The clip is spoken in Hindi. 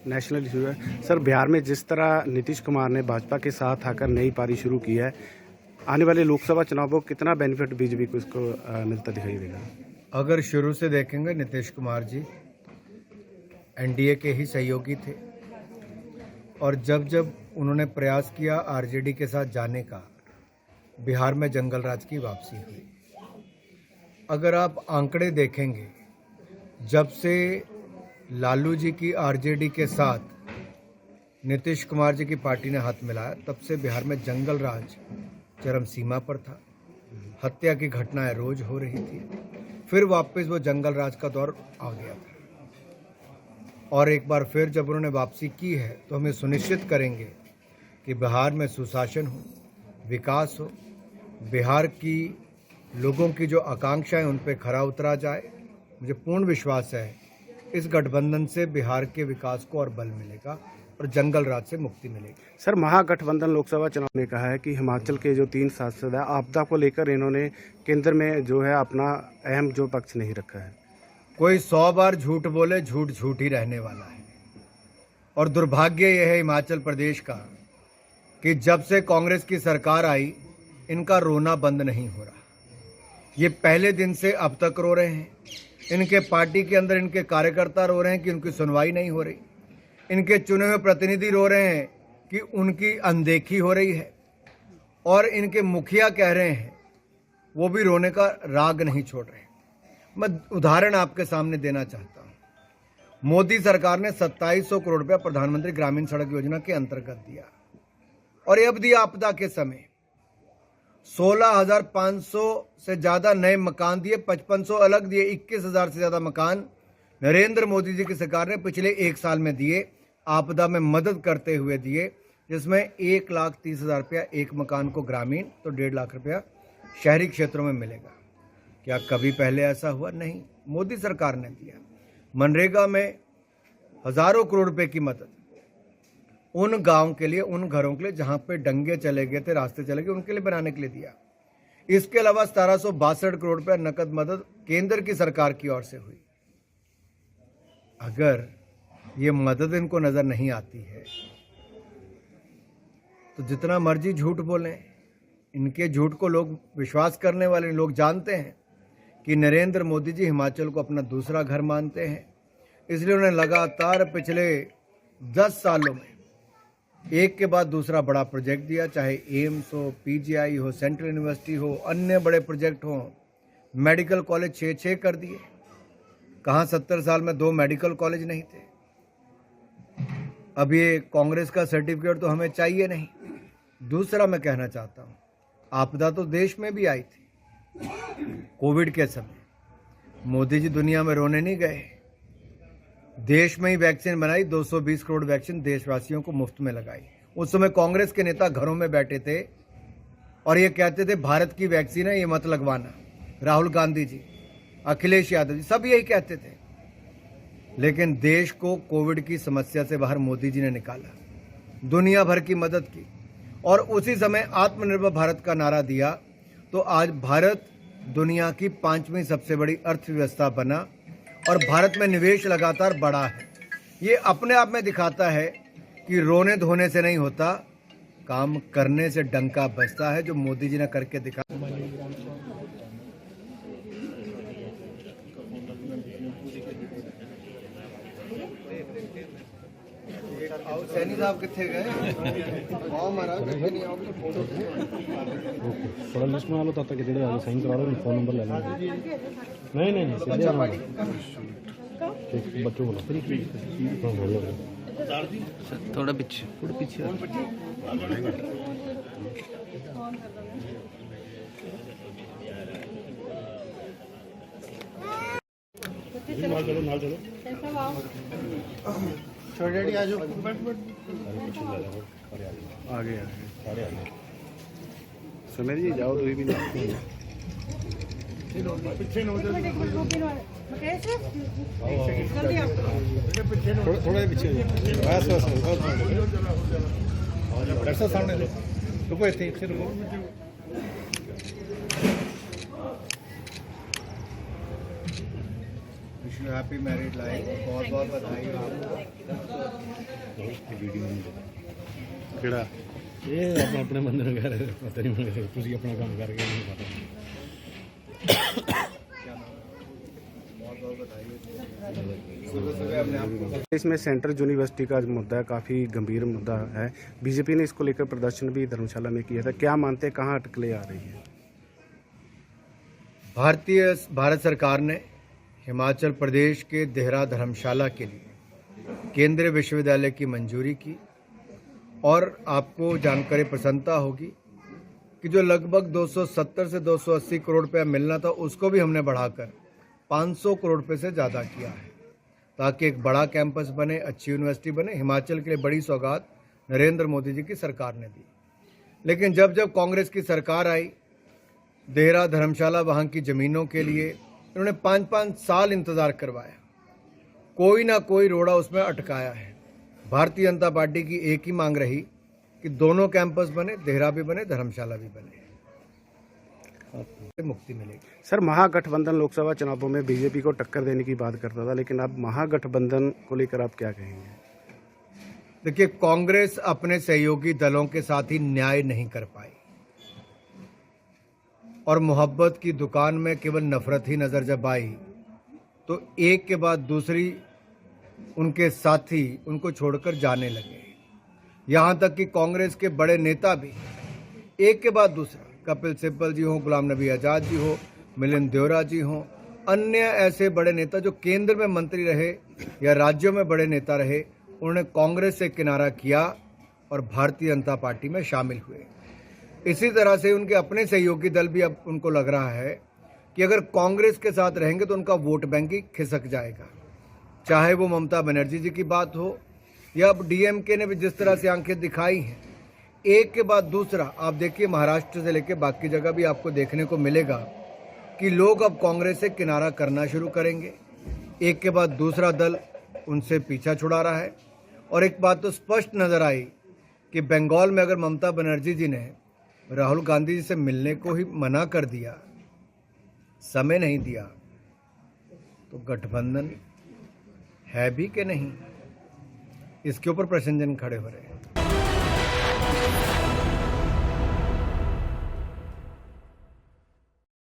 नेशनल इशू है। सर, बिहार में जिस तरह नीतीश कुमार ने भाजपा के साथ आकर नई पारी शुरू की है, आने वाले लोकसभा चुनावों को कितना बेनिफिट बीजेपी को इसको मिलता दिखाई देगा? अगर शुरू से देखेंगे, नीतीश कुमार जी एनडीए के ही सहयोगी थे और जब जब उन्होंने प्रयास किया आरजेडी के साथ जाने का, बिहार में जंगल राज की वापसी हुई। अगर आप आंकड़े देखेंगे, जब से लालू जी की आरजेडी के साथ नीतीश कुमार जी की पार्टी ने हाथ मिलाया, तब से बिहार में जंगल राज चरम सीमा पर था। हत्या की घटनाएं रोज हो रही थी। फिर वापस वो जंगल राज का दौर आ गया था और एक बार फिर जब उन्होंने वापसी की है तो हमें सुनिश्चित करेंगे कि बिहार में सुशासन हो, विकास हो, बिहार की लोगों की जो आकांक्षाएं उन पर खरा उतरा जाए। मुझे पूर्ण विश्वास है इस गठबंधन से बिहार के विकास को और बल मिलेगा और जंगल राज से मुक्ति मिलेगी। सर, महागठबंधन लोकसभा चुनाव ने कहा है कि हिमाचल के जो 3 सांसद हैं, आपदा को लेकर इन्होंने केंद्र में जो है अपना अहम जो पक्ष नहीं रखा है। कोई 100 बार झूठ बोले, झूठ झूठ ही रहने वाला है। और दुर्भाग्य यह है हिमाचल प्रदेश का कि जब से कांग्रेस की सरकार आई, इनका रोना बंद नहीं हो रहा। ये पहले दिन से अब तक रो रहे हैं। इनके पार्टी के अंदर इनके कार्यकर्ता रो रहे हैं कि उनकी सुनवाई नहीं हो रही। इनके चुने हुए प्रतिनिधि रो रहे हैं कि उनकी अनदेखी हो रही है और इनके मुखिया कह रहे हैं, वो भी रोने का राग नहीं छोड़ रहे। मैं उदाहरण आपके सामने देना चाहता हूं। मोदी सरकार ने 2700 करोड़ रुपया प्रधानमंत्री ग्रामीण सड़क योजना के अंतर्गत दिया और अब दिया आपदा के समय 16,500 से ज्यादा नए मकान दिए, 5500 अलग दिए, 21,000 से ज्यादा मकान नरेंद्र मोदी जी की सरकार ने पिछले 1 साल में दिए, आपदा में मदद करते हुए दिए, जिसमें 1,30,000 रुपया एक मकान को ग्रामीण तो 1.5 लाख रुपया शहरी क्षेत्रों में मिलेगा। क्या कभी पहले ऐसा हुआ? नहीं, मोदी सरकार ने दिया। मनरेगा में हजारों करोड़ रुपए की मदद उन गांव के लिए, उन घरों के लिए जहां पे डंगे चले गए थे, रास्ते चले गए, उनके लिए बनाने के लिए दिया। इसके अलावा 1762 करोड़ रुपया नकद मदद केंद्र की सरकार की ओर से हुई। अगर ये मदद इनको नजर नहीं आती है तो जितना मर्जी झूठ बोलें, इनके झूठ को लोग विश्वास करने वाले लोग जानते हैं कि नरेंद्र मोदी जी हिमाचल को अपना दूसरा घर मानते हैं। इसलिए उन्होंने लगातार पिछले 10 सालों में एक के बाद दूसरा बड़ा प्रोजेक्ट दिया, चाहे एम्स हो, पीजीआई हो, सेंट्रल यूनिवर्सिटी हो, अन्य बड़े प्रोजेक्ट हो। मेडिकल कॉलेज 6 कर दिए। कहाँ 70 साल में 2 मेडिकल कॉलेज नहीं थे। अब ये कांग्रेस का सर्टिफिकेट तो हमें चाहिए नहीं। दूसरा मैं कहना चाहता हूँ, आपदा तो देश में भी आई थी। कोविड के समय मोदी जी दुनिया में रोने नहीं गए, देश में ही वैक्सीन बनाई, 220 करोड़ वैक्सीन देशवासियों को मुफ्त में लगाई। उस समय कांग्रेस के नेता घरों में बैठे थे और ये कहते थे भारत की वैक्सीन है, ये मत लगवाना। राहुल गांधी जी, अखिलेश यादव जी, सब यही कहते थे। लेकिन देश को कोविड की समस्या से बाहर मोदी जी ने निकाला, दुनिया भर की मदद की और उसी समय आत्मनिर्भर भारत का नारा दिया। तो आज भारत दुनिया की 5वीं सबसे बड़ी अर्थव्यवस्था बना और भारत में निवेश लगातार बढ़ा है। ये अपने आप में दिखाता है कि रोने धोने से नहीं होता, काम करने से डंका बजता है, जो मोदी जी ने करके दिखा। सैनी साहब कितने गए? आओ महाराज, नहीं आओगे तो फोटो थोड़ा लिस्ट में लो, तब तक कितने आगे साइन करा लो, फोन नंबर ले लो। नहीं सीधे आना, बच्चों को हाँ बोलो थोड़ा पीछे नाल चलो छोटे डैडी आ जाओ। आगे सुमेर जी जाओ, तो भी थोड़ा पीछे बस कैसा सामने रुको, इतने रुको। Happy married life. बहुत बहुत बधाई हो आपको। ਕਿਹੜਾ ਇਹ ਆਪਾਂ ਆਪਣੇ ਬੰਦੇ ਨੂੰ ਕਹਿ ਰਹੇ ਪਤਾ ਨਹੀਂ ਮੈਨੂੰ ਤੁਸੀਂ ਆਪਣਾ ਕੰਮ ਕਰਕੇ ਨਹੀਂ ਪਤਾ सुबह सुबह अपने आप को इसमें सेंट्रल यूनिवर्सिटी का मुद्दा काफ़ी गंभीर मुद्दा है। बीजेपी ने इसको लेकर प्रदर्शन भी धर्मशाला में किया था। क्या मानते हैं कहाँ अटकलें आ रही है? भारत सरकार ने हिमाचल प्रदेश के देहरा धर्मशाला के लिए केंद्रीय विश्वविद्यालय की मंजूरी की और आपको जानकर प्रसन्नता होगी कि जो लगभग 270 से 280 करोड़ रुपया मिलना था उसको भी हमने बढ़ाकर 500 करोड़ रुपये से ज़्यादा किया है ताकि एक बड़ा कैंपस बने, अच्छी यूनिवर्सिटी बने। हिमाचल के लिए बड़ी सौगात नरेंद्र मोदी जी की सरकार ने दी। लेकिन जब जब कांग्रेस की सरकार आई, देहरा धर्मशाला वहाँ की ज़मीनों के लिए इन्होंने 5-5 साल इंतज़ार करवाया, कोई ना कोई रोड़ा उसमें अटकाया है। भारतीय जनता पार्टी की एक ही मांग रही कि दोनों कैंपस बने, देहरा भी बने, धर्मशाला भी बने, मुक्ति मिलेगी। सर, महागठबंधन लोकसभा चुनावों में बीजेपी को टक्कर देने की बात करता था, लेकिन अब महागठबंधन को लेकर आप क्या कहेंगे? देखिए, कांग्रेस अपने सहयोगी दलों के साथ ही न्याय नहीं कर पाई और मोहब्बत की दुकान में केवल नफरत ही नजर जब आई तो एक के बाद दूसरी उनके साथी उनको छोड़कर जाने लगे। यहाँ तक कि कांग्रेस के बड़े नेता भी एक के बाद दूसरा, कपिल सिब्बल जी हो, गुलाम नबी आज़ाद जी हो, मिलिंद देओरा जी हो, अन्य ऐसे बड़े नेता जो केंद्र में मंत्री रहे या राज्यों में बड़े नेता रहे, उन्होंने कांग्रेस से किनारा किया और भारतीय जनता पार्टी में शामिल हुए। इसी तरह से उनके अपने सहयोगी दल भी अब उनको लग रहा है कि अगर कांग्रेस के साथ रहेंगे तो उनका वोट बैंक ही खिसक जाएगा। चाहे वो ममता बनर्जी जी की बात हो या अब डीएमके ने भी जिस तरह से आंखें दिखाई हैं, एक के बाद दूसरा आप देखिए, महाराष्ट्र से लेकर बाकी जगह भी आपको देखने को मिलेगा कि लोग अब कांग्रेस से किनारा करना शुरू करेंगे। एक के बाद दूसरा दल उनसे पीछा छुड़ा रहा है। और एक बात तो स्पष्ट नजर आई कि बंगाल में अगर ममता बनर्जी जी ने राहुल गांधी जी से मिलने को ही मना कर दिया, समय नहीं दिया, तो गठबंधन है भी कि नहीं, इसके ऊपर प्रश्नचिन्ह खड़े हो रहे हैं।